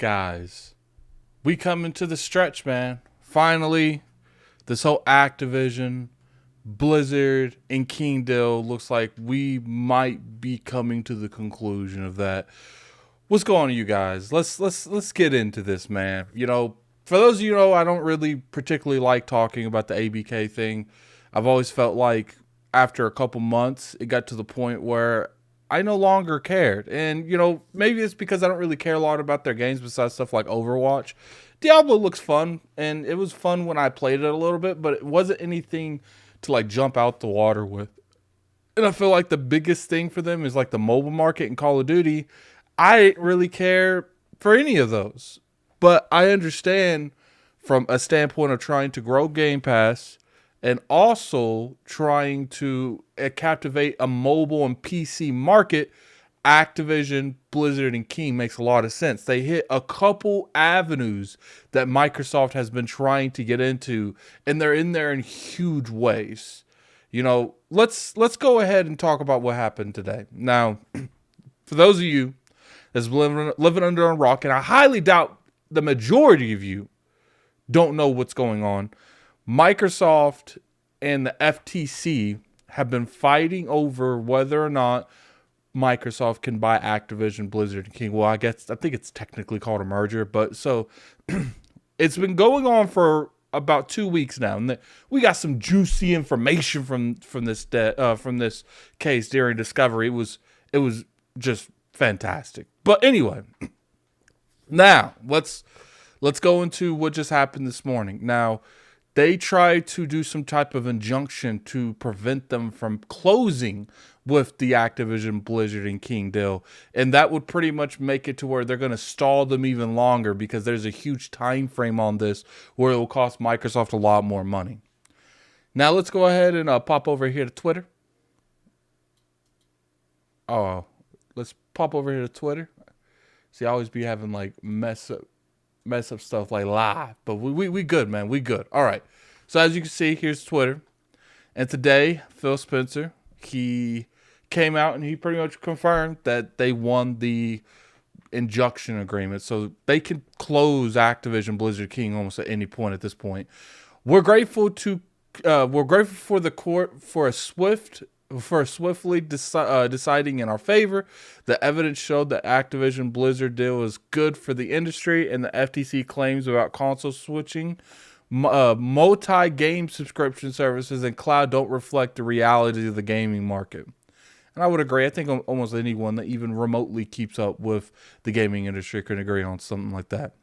Guys, we come into the stretch, man. Finally, this whole Activision, Blizzard, and King deal looks like we might be coming to the conclusion of that. What's going on, you guys? Let's get into this, man. For those of you who know, I don't really particularly like talking about the ABK thing. I've always felt like after a couple months, it got to the point where I no longer cared. And, maybe it's because I don't really care a lot about their games besides stuff like Overwatch. Diablo looks fun, and it was fun when I played it a little bit, but it wasn't anything to like jump out the water with. And I feel like the biggest thing for them is like the mobile market and Call of Duty. I didn't really care for any of those. But I understand from a standpoint of trying to grow Game Pass and also trying to captivate a mobile and PC market, Activision, Blizzard, and King makes a lot of sense. They hit a couple avenues that Microsoft has been trying to get into, and they're in there in huge ways. Let's go ahead and talk about what happened today. Now, for those of you that's living under a rock, and I highly doubt the majority of you don't know what's going on, Microsoft and the FTC have been fighting over whether or not Microsoft can buy Activision, Blizzard, and King. Well, I think it's technically called a merger, but so it's been going on for about 2 weeks now, and we got some juicy information from this case during discovery. It was just fantastic. But anyway, now let's go into what just happened this morning. Now, they tried to do some type of injunction to prevent them from closing with the Activision, Blizzard, and King deal. And that would pretty much make it to where they're going to stall them even longer because there's a huge time frame on this where it will cost Microsoft a lot more money. Now, let's go ahead and pop over here to Twitter. Oh, let's pop over here to Twitter. See, I always be having like mess up stuff like live, but we good, man. We good. All right. So as you can see, here's Twitter. And today, Phil Spencer, he came out and he pretty much confirmed that they won the injunction agreement. So they can close Activision, Blizzard, King almost at any point at this point. We're grateful for the court for swiftly deciding in our favor. The evidence showed that Activision Blizzard deal is good for the industry, and the FTC claims about console switching, multi-game subscription services, and cloud don't reflect the reality of the gaming market. And I would agree. I think almost anyone that even remotely keeps up with the gaming industry can agree on something like that.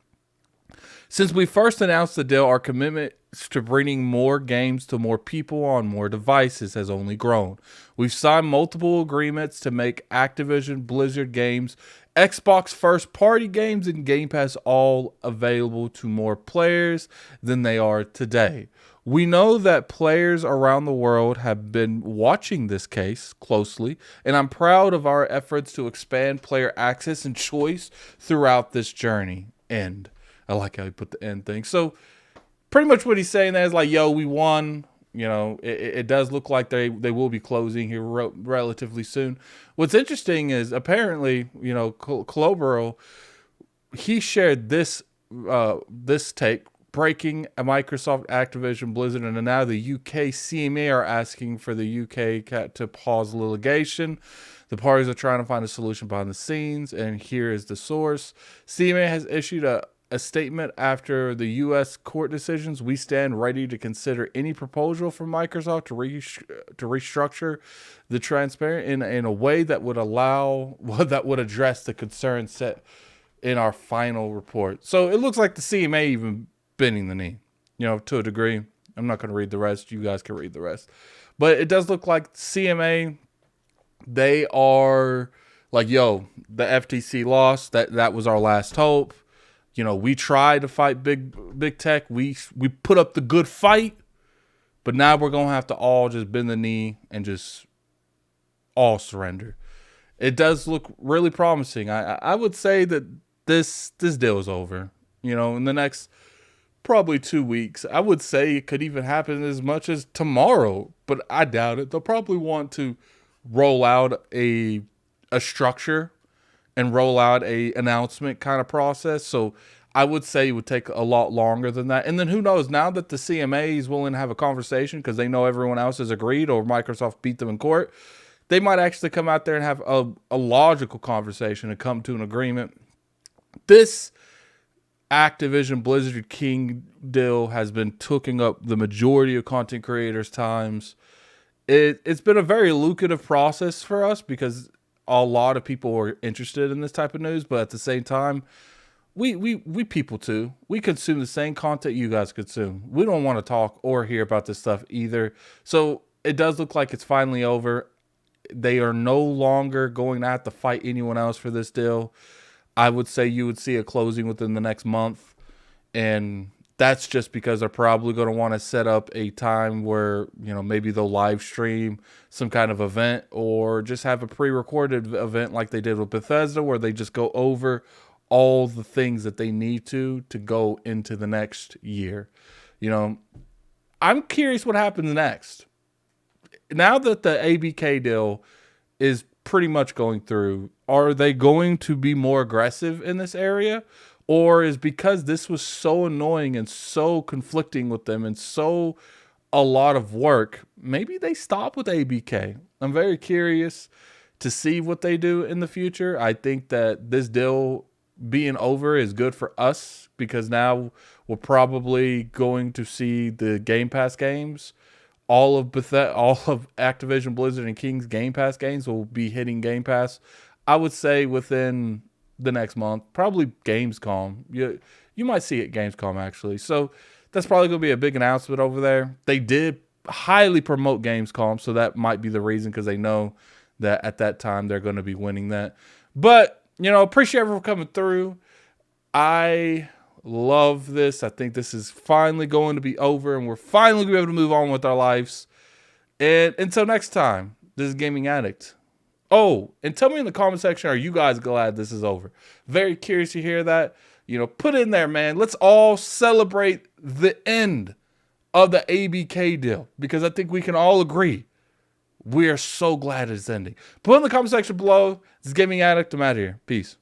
Since we first announced the deal, our commitment to bringing more games to more people on more devices has only grown. We've signed multiple agreements to make Activision, Blizzard games, Xbox first-party games, and Game Pass all available to more players than they are today. We know that players around the world have been watching this case closely, and I'm proud of our efforts to expand player access and choice throughout this journey. End. I like how he put the end thing. So pretty much what he's saying there is like, yo, we won. It does look like they will be closing here relatively soon. What's interesting is apparently, Colobro, he shared this take, breaking a Microsoft, Activision, Blizzard, and now the UK CMA are asking for the UK to pause litigation. The parties are trying to find a solution behind the scenes, and here is the source. CMA has issued a statement after the U.S. court decisions. We stand ready to consider any proposal from Microsoft to restructure the transparent in a way that would address the concerns set in our final report. So it looks like the CMA even bending the knee, to a degree. I'm not going to read the rest. You guys can read the rest. But it does look like CMA, they are like, yo, the FTC lost. That was our last hope. We tried to fight big tech. We put up the good fight, but now we're going to have to all just bend the knee and just all surrender. It does look really promising. I would say that this deal is over. In the next probably 2 weeks, I would say it could even happen as much as tomorrow, but I doubt it. They'll probably want to roll out a structure and roll out a announcement kind of process. So I would say it would take a lot longer than that. And then who knows, now that the CMA is willing to have a conversation because they know everyone else has agreed or Microsoft beat them in court, they might actually come out there and have a logical conversation and come to an agreement. This Activision Blizzard King deal has been taking up the majority of content creators' times. It's been a very lucrative process for us because a lot of people are interested in this type of news, but at the same time, we people too. We consume the same content you guys consume. We don't want to talk or hear about this stuff either. So it does look like it's finally over. They are no longer going to have to fight anyone else for this deal. I would say you would see a closing within the next month. And that's just because they're probably going to want to set up a time where, maybe they'll live stream some kind of event or just have a pre-recorded event like they did with Bethesda where they just go over all the things that they need to go into the next year. I'm curious what happens next. Now that the ABK deal is pretty much going through, are they going to be more aggressive in this area? Or is because this was so annoying and so conflicting with them and so a lot of work, maybe they stop with ABK? I'm very curious to see what they do in the future. I think that this deal being over is good for us because now we're probably going to see the Game Pass games. All of Activision Blizzard and King's Game Pass games will be hitting Game Pass, I would say, within the next month. Probably Gamescom. You might see it Gamescom, actually. So that's probably going to be a big announcement over there. They did highly promote Gamescom, so that might be the reason because they know that at that time they're going to be winning that. But, appreciate everyone coming through. I love this. I think this is finally going to be over and we're finally going to be able to move on with our lives. And until next time, this is Gaming Addict. Oh, and tell me in the comment section, are you guys glad this is over? Very curious to hear that. Put in there, man. Let's all celebrate the end of the ABK deal because I think we can all agree we are so glad it's ending. Put in the comment section below. This is Gaming Addict. I'm out of here. Peace.